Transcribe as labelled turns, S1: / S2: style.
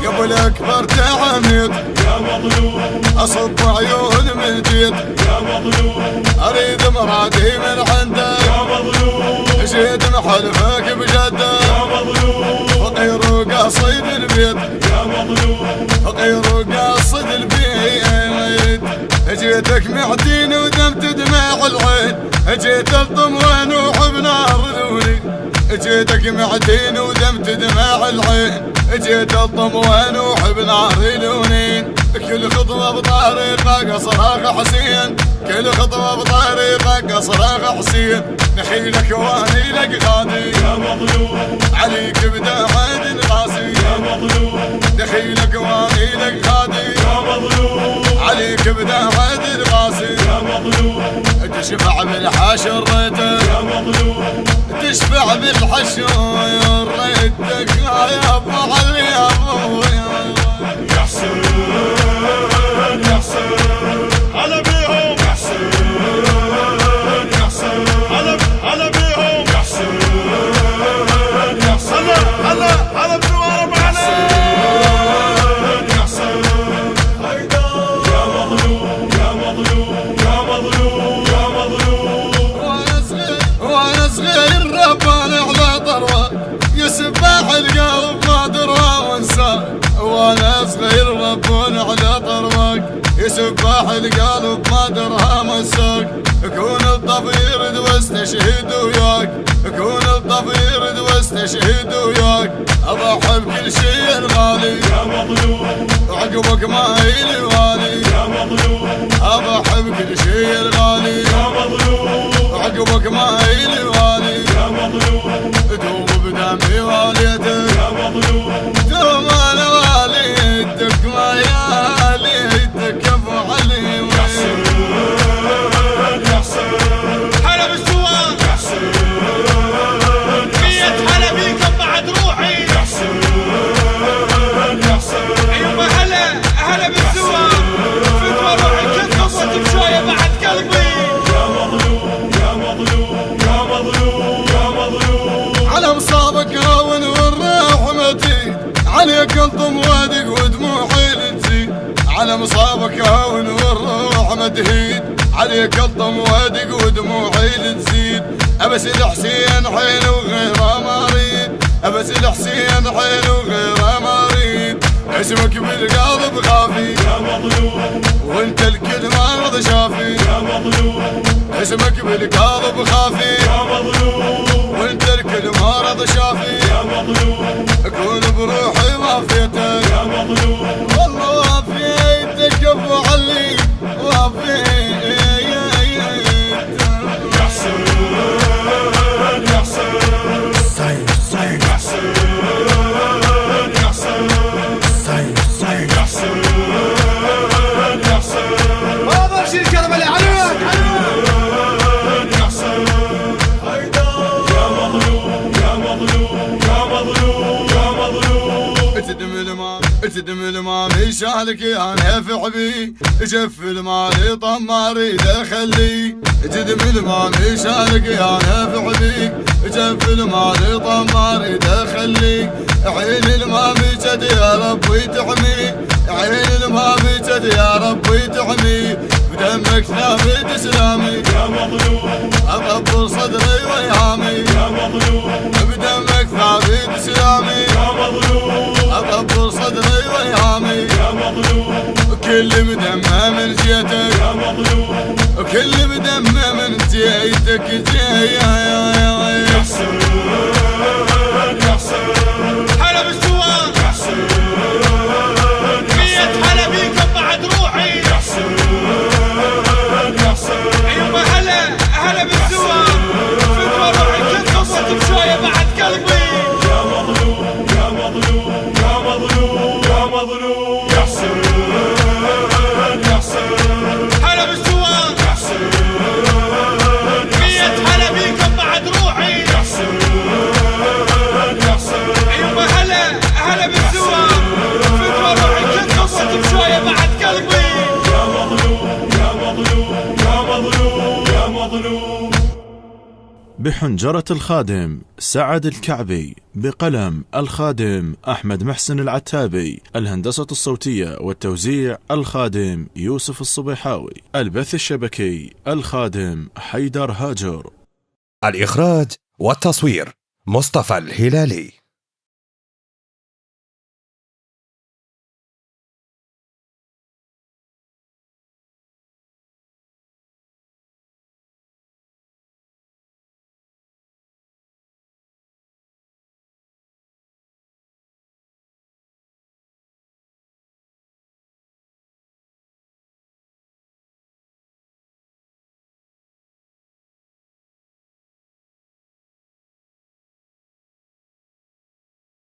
S1: قبلك برتعمد
S2: يا مظلوم
S1: اصب عيون من جيت
S2: يا مظلوم
S1: اريد مرادي من عندك
S2: يا مظلوم
S1: جيت محلفك بجدك
S2: يا مظلوم
S1: فقير وقاصد البيت
S2: يا مظلوم
S1: فقير وقاصد البيت جيتك معدين ودمت دمع العين جيت الطموان وحبنار ذولي جيتك معدين ودمت دمع العين جيت الطموان وحبنار لونين كل خطوة بطريقك صراخ حسين كل خطوة بطريقك صراخ حسين نخيلك واني لك غادي
S2: يا مظلوم
S1: عليك بدا عين قاسي
S2: يا مظلوم
S1: دخيلك واني لك غادي
S2: يا مظلوم
S1: عليك بدا عين قاسي
S2: يا مظلوم
S1: تشفع بالحشر ريتك
S2: يا مظلوم
S1: تشفع بالحشر ريتك يا ابو علي يا ابو
S2: يا حسين يا حسين هلا بيهم يا حسين يا حسين هلا بيهم يا حسين يا حسين هلا بنوار ابو علي يا حسين يا مظلوم يا مظلوم يا مظلوم يا مظلوم
S1: وانا صغير رباني على طروه يسبح القلب ما درى وانساه وانا صغير رباني على طروك يسبح القلب ما درى مساك كون الضفير واستشهد وياك كون الضفير واستشهد وياك اضحي بكل شيء غالي
S2: يا مظلوم
S1: عقبك ما هي والي
S2: يا مظلوم
S1: اضحي بكل شيء غالي
S2: يا مظلوم
S1: عقبك ما هي والي
S2: يا مظلوم
S1: دوم بدمي واليتك
S2: يا مظلوم
S1: دوم انا واليتك ما ياليتك ابو علي
S2: يا حسين يا حسين
S3: هلا بالسوار
S2: يا حسين
S3: مية هلا بيكم بعد روحي
S2: يا حسين يا حسين
S3: ايوه هلا بالسوار فتوى روحي كل قصة بشوية بعد قلبي
S2: يا مظلوم يا مظلوم يا مظلوم يا مظلوم
S1: على مصابك هون والرحمتي عليك الطم وادق ودموعي لتزيد على مصابك هون والرحمة تهيد عليك الطم وادق ودموعي لتزيد ابس الحسين حين وغيره ما اريد ابس الحسين حين وغيره ما اريد اسمك بالقلب خافي
S2: يا مظلوم
S1: وانت الكل ما رضى شافي
S2: يا مظلوم
S1: اسمك بالقلب خافي
S2: يا مظلوم
S1: وانت الكل ما رضى شافي
S2: يا مظلوم
S1: اكون بروحي وافيتك
S2: يا مظلوم
S1: والله وافيتك ابو علي وافيتك
S2: يا حسين يا حسين
S4: سيد سيد
S2: يا حسين يا حسين
S4: سيد سيد
S2: يا حسين يا حسين
S3: ما برشي الكربلاء عليك
S2: يا حسين يا مظلوم يا مظلوم يا مظلوم يا مظلوم
S1: اتدم المام شالك يا نافع بي جف المال طماري دخلي اتدم المام شالك يا نافع بي جف المال طماري دخلي عين المام جد يا ربي تحمي عين المام جد يا ربي تحمي بدمك ثابت اسلامي
S2: يا مظلوم
S1: اطبر صدري ويهامي
S2: يا مظلوم
S1: بدمك ثابت اسلامي
S2: يا مظلوم
S1: اطبر صدري ويهامي
S2: يا مظلوم
S1: كل مدمه من جيتك
S2: يا مظلوم
S1: كل مدمه من جيتك
S2: يا حسين يا حسين
S3: هلا بالسوار
S2: يا حسين
S3: مية هلا بيكم بعد روحي
S2: يا حسين يا حسين
S3: ايوه هلا بالسوار فتوى روحي كل قصة بشوية بعد قلبي
S2: يا مظلوم يا مظلوم يا مظلوم يا مظلوم يا حسين يا حسين
S3: هلا بالسوار
S2: يا حسين
S3: مية هلا بيكم بعد روحي
S5: بحنجرة الخادم سعد الكعبي، بقلم الخادم أحمد محسن العتابي، الهندسة الصوتية والتوزيع الخادم يوسف الصبيحاوي، البث الشبكي الخادم حيدر هاجر،
S6: الإخراج والتصوير مصطفى الهلالي.